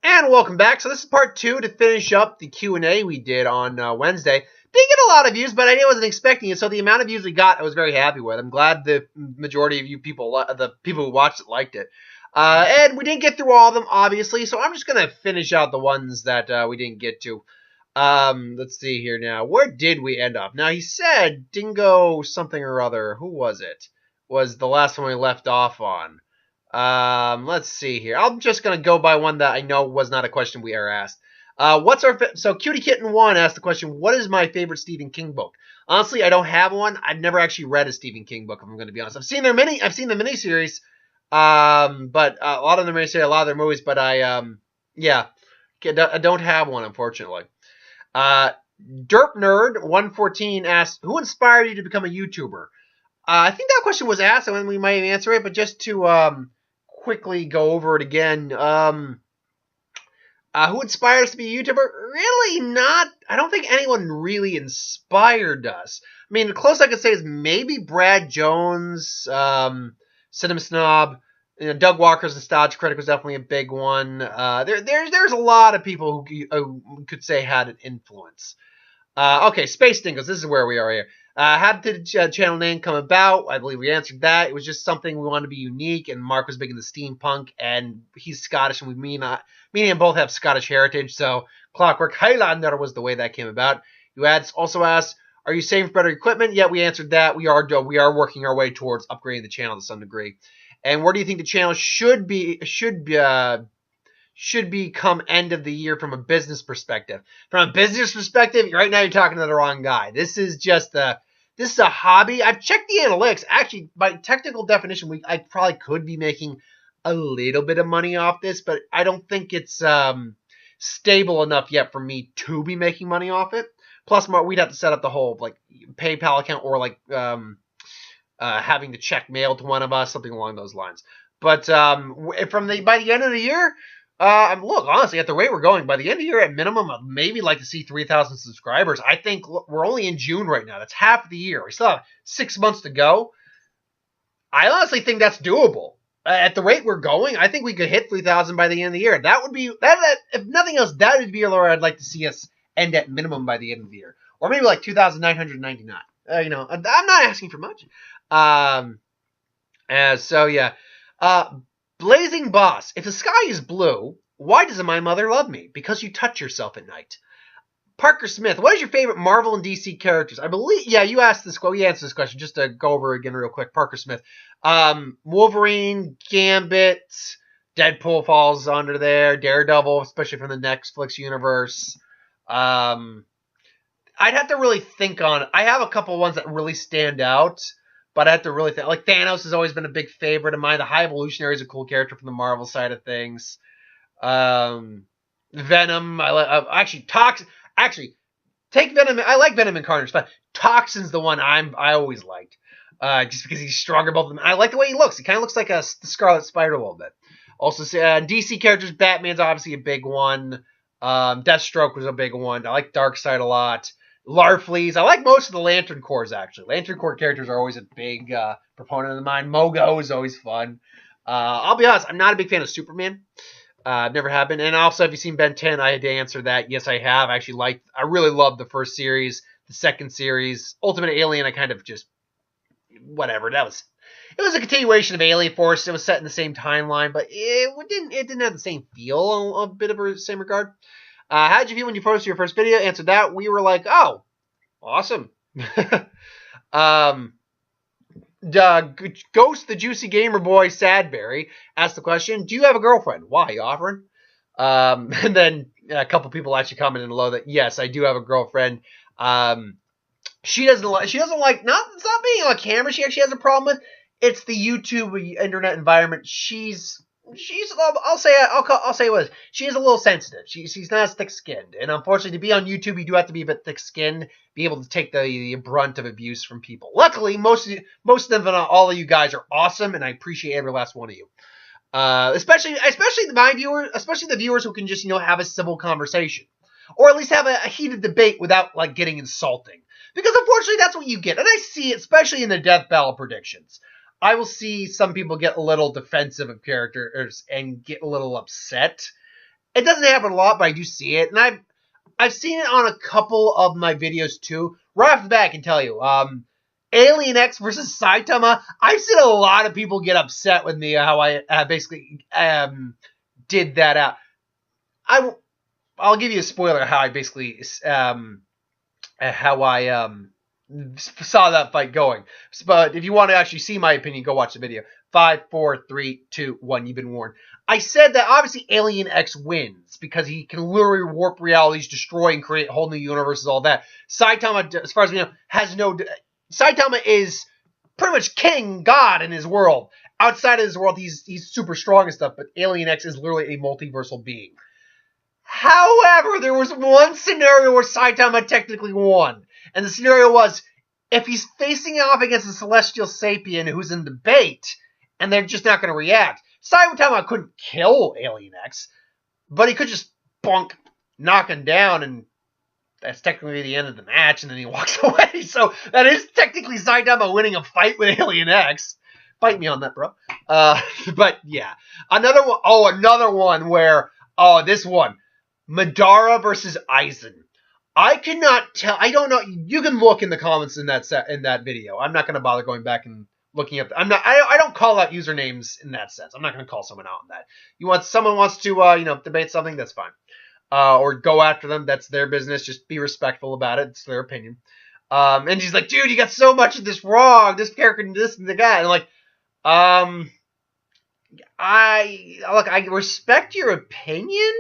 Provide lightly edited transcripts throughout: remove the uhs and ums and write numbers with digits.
And welcome back. So this is part 2 to finish up the Q&A we did on Wednesday. Didn't get a lot of views, but I wasn't expecting it. So the amount of views we got, I was very happy with. I'm glad the majority of you people, the people who watched it, liked it. And we didn't get through all of them, obviously. So I'm just going to finish out the ones that we didn't get to. Let's see here now. Where did we end up? Now, he said Dingo something or other. Who was it? Was the last one we left off on. Let's see here. I'm just going to go by one that I know was not a question we ever asked. So Cutie Kitten 1 asked the question, what is my favorite Stephen King book? Honestly, I don't have one. I've never actually read a Stephen King book, if I'm going to be honest. I've seen the miniseries, but a lot of the miniseries, a lot of their movies, but I don't have one, unfortunately. Derp Nerd 114 asked, who inspired you to become a YouTuber? I think that question was asked, and we might answer it, but just to quickly go over it again. Who inspired us to be a YouTuber? Really not. I don't think anyone really inspired us. I mean, the closest I could say is maybe Brad Jones, Cinema Snob. Doug Walker's Nostalgia Critic was definitely a big one. There's a lot of people who could say had an influence. Okay, Space Dingles. This is where we are here. How did the channel name come about? I believe we answered that. It was just something we wanted to be unique, and Mark was big into steampunk, and he's Scottish, and me and him both have Scottish heritage, so Clockwork Highlander was the way that came about. You also asked, are you saving for better equipment? Yeah, we answered that. We are working our way towards upgrading the channel to some degree. And where do you think the channel should become end of the year from a business perspective? From a business perspective, right now you're talking to the wrong guy. This is a hobby. I've checked the analytics. Actually, by technical definition, I probably could be making a little bit of money off this, but I don't think it's stable enough yet for me to be making money off it. Plus, we'd have to set up the whole PayPal account or having the check mailed to one of us, something along those lines. But by the end of the year, look, honestly, at the rate we're going, by the end of the year, at minimum, I'd maybe like to see 3,000 subscribers. I think we're only in June right now. That's half of the year. We still have 6 months to go. I honestly think that's doable. At the rate we're going, I think we could hit 3,000 by the end of the year. That would be, if nothing else, that would be where I'd like to see us end at minimum by the end of the year. Or maybe 2,999. I'm not asking for much. Blazing Boss. If the sky is blue, why doesn't my mother love me? Because you touch yourself at night. Parker Smith. What is your favorite Marvel and DC characters? I believe, you answered this question. Just to go over again real quick. Parker Smith. Wolverine, Gambit, Deadpool falls under there. Daredevil, especially from the Netflix universe. I'd have to really think on it. I have a couple ones that really stand out. But I have to really think. Thanos has always been a big favorite of mine. The High Evolutionary is a cool character from the Marvel side of things. Venom. Take Venom. I like Venom and Carnage, but Toxin's the one I always liked. Just because he's stronger both of them. I like the way he looks. He kind of looks like the Scarlet Spider a little bit. Also, DC characters, Batman's obviously a big one. Deathstroke was a big one. I like Darkseid a lot. Larfleeze. I like most of the Lantern Corps, actually. Lantern Corps characters are always a big proponent of mine. Mogo is always fun. I'll be honest, I'm not a big fan of Superman. Never have been. And also, if you've seen Ben 10, I had to answer that. Yes, I have. I really loved the first series, the second series. Ultimate Alien, I kind of just, whatever. It was a continuation of Alien Force. It was set in the same timeline, but it didn't have the same feel, a bit of the same regard. How did you feel when you posted your first video? Answered that. We were like, oh, awesome. Ghost the Juicy Gamer Boy Sadberry asked the question, do you have a girlfriend? Why, offering? And then a couple people actually commented below that, yes, I do have a girlfriend. She doesn't like, it's not being on camera she actually has a problem with. It's the YouTube internet environment. I'll say what it is. She is a little sensitive. She's not as thick-skinned. And unfortunately, to be on YouTube, you do have to be a bit thick-skinned, be able to take the brunt of abuse from people. Luckily, most of them, all of you guys are awesome, and I appreciate every last one of you. Especially my viewers, especially the viewers who can just, have a civil conversation. Or at least have a heated debate without, getting insulting. Because unfortunately, that's what you get. And I see it, especially in the Death Battle predictions. I will see some people get a little defensive of characters and get a little upset. It doesn't happen a lot, but I do see it, and I've seen it on a couple of my videos too. Right off the bat, I can tell you, Alien X versus Saitama. I've seen a lot of people get upset with me how I basically did that out. I'll give you a spoiler how I basically how I saw that fight going. But if you want to actually see my opinion, go watch the video. 5, 4, 3, 2, 1. You've been warned. I said that obviously Alien X wins because he can literally warp realities, destroy and create whole new universes, all that. Saitama, as far as we know, has no... Saitama is pretty much king, god in his world. Outside of his world, he's super strong and stuff, but Alien X is literally a multiversal being. However, there was one scenario where Saitama technically won. And the scenario was, if he's facing off against a celestial sapien who's in debate, and they're just not going to react, Saitama couldn't kill Alien X, but he could just knock him down, and that's technically the end of the match, and then he walks away. So that is technically Saitama winning a fight with Alien X. Fight me on that, bro. But yeah. Another one where, this one. Madara versus Aizen. I cannot tell. I don't know. You can look in the comments in that video. I'm not going to bother going back and looking up. I don't call out usernames in that sense. I'm not going to call someone out on that. Someone wants to debate something, that's fine. Or go after them, that's their business. Just be respectful about it. It's their opinion. And she's like, dude, you got so much of this wrong. This character, this and the guy. And I'm like, I respect your opinion.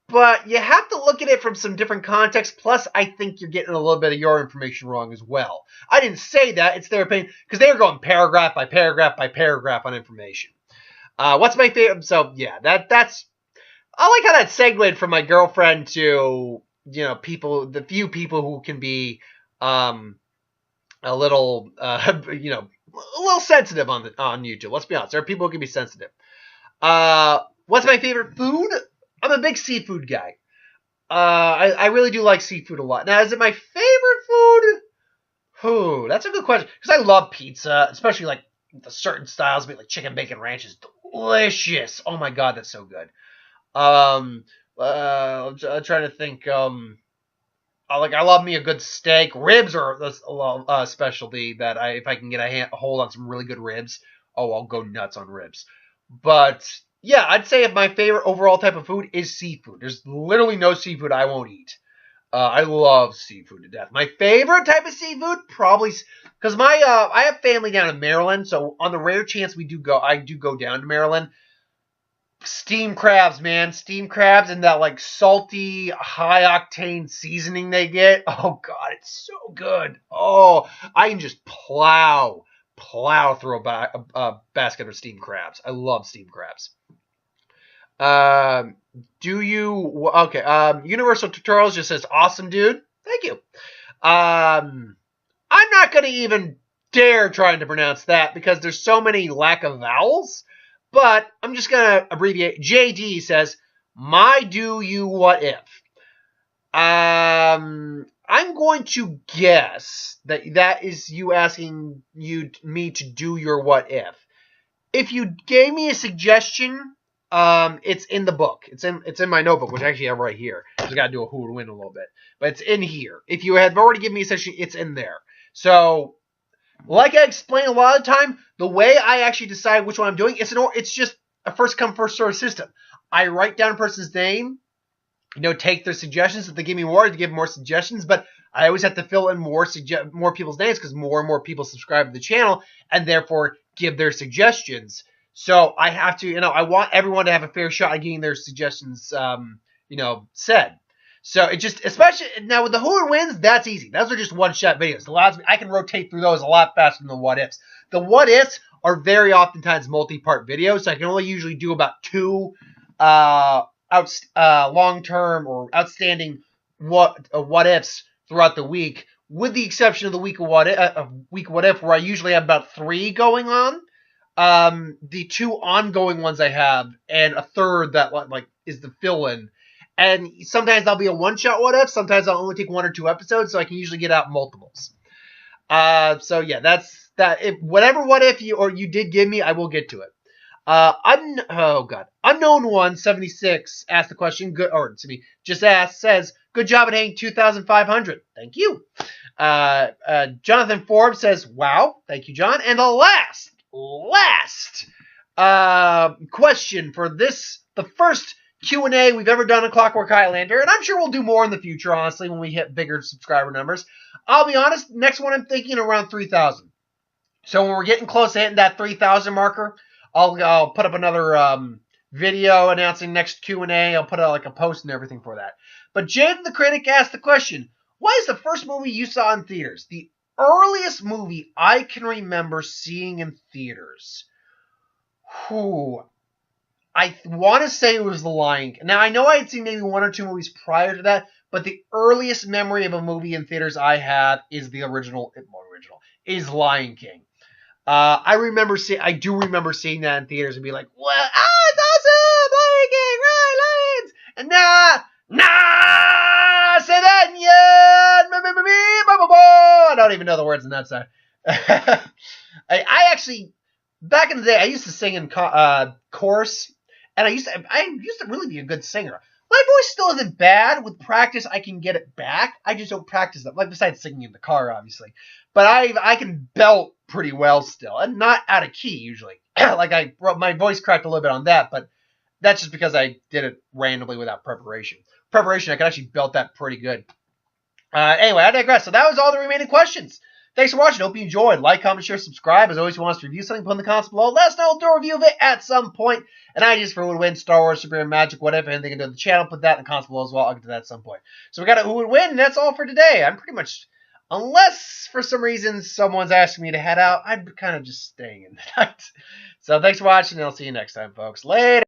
But you have to look at it from some different context. Plus, I think you're getting a little bit of your information wrong as well. I didn't say that. It's their opinion. Because they were going paragraph by paragraph by paragraph on information. What's my favorite? So, yeah, that's... I like how that segued from my girlfriend to, the few people who can be a little, a little sensitive on YouTube. Let's be honest. There are people who can be sensitive. What's my favorite food? I'm a big seafood guy. I really do like seafood a lot. Now, is it my favorite food? That's a good question. Because I love pizza, especially like the certain styles, like chicken bacon ranch is delicious. Oh my god, that's so good. I'm trying to think. I love me a good steak. Ribs are a specialty that if I can get a hold on some really good ribs, I'll go nuts on ribs. But yeah, I'd say if my favorite overall type of food is seafood. There's literally no seafood I won't eat. I love seafood to death. My favorite type of seafood, probably, because I have family down in Maryland, so on the rare chance I do go down to Maryland. Steamed crabs, man. Steamed crabs and that like salty, high octane seasoning they get. Oh god, it's so good. Oh, I can just plow through a basket of steamed crabs. I love steamed crabs. Universal Tutorials just says awesome, dude. Thank you. I'm not gonna even dare trying to pronounce that because there's so many lack of vowels. But I'm just going to abbreviate. JD says, my do you what if? I'm going to guess that is you asking me to do your what if. If you gave me a suggestion, it's in the book. It's in my notebook, which I actually have right here. I just got to do a who would win a little bit. But it's in here. If you have already given me a suggestion, it's in there. So, like I explain a lot of the time, the way I actually decide which one I'm doing, it's just a first come, first served system. I write down a person's name, take their suggestions. If they give me more, I give more suggestions. But I always have to fill in more people's names because more and more people subscribe to the channel and therefore give their suggestions. So I have to, I want everyone to have a fair shot at getting their suggestions, said. So it just, especially now with the who and wins, that's easy. Those are just one-shot videos. It allows me, I can rotate through those a lot faster than the what ifs. The what ifs are very oftentimes multi-part videos, so I can only usually do about 2 long-term or outstanding what ifs throughout the week, with the exception of the week of what if, where I usually have about 3 going on. The 2 ongoing ones I have, and a third that is the fill-in. And sometimes that'll be a one-shot what-if. Sometimes I'll only take 1 or 2 episodes, so I can usually get out multiples. So yeah, that's that. If whatever what-if you did give me, I will get to it. Unknown 176 asked the question. Good, or to me, just asked, says, good job at hitting 2,500. Thank you. Jonathan Forbes says, wow. Thank you, John. And the last question for the first Q&A we've ever done on Clockwork Highlander, and I'm sure we'll do more in the future, honestly, when we hit bigger subscriber numbers. I'll be honest, next one I'm thinking around 3,000. So when we're getting close to hitting that 3,000 marker, I'll put up another video announcing next Q&A. I'll put out like a post and everything for that. But Jade the Critic asked the question, what is the first movie you saw in theaters? The earliest movie I can remember seeing in theaters. I want to say it was The Lion King. Now, I know I had seen maybe one or two movies prior to that, but the earliest memory of a movie in theaters I had is the original, is Lion King. I do remember seeing that in theaters and be like, well, it's awesome! Lion King, right, lions! And say that, I don't even know the words in that song. I actually, back in the day, I used to sing in chorus, and I used to really be a good singer. My voice still isn't bad. With practice, I can get it back. I just don't practice that. Like, besides singing in the car, obviously. But I can belt pretty well still, and not out of key, usually. Like, my voice cracked a little bit on that, but that's just because I did it randomly without preparation. I could actually belt that pretty good. Anyway, I digress. So that was all the remaining questions. Thanks for watching. Hope you enjoyed. Like, comment, share, subscribe. As always, if you want us to review something, put in the comments below. Let us know. We'll do a review of it at some point. And ideas for who would win, Star Wars, Super Magic, whatever, anything to do with the channel, put that in the comments below as well. I'll get to that at some point. So we got a who would win, and that's all for today. I'm pretty much, unless for some reason someone's asking me to head out, I'm kind of just staying in the night. So thanks for watching, and I'll see you next time, folks. Later.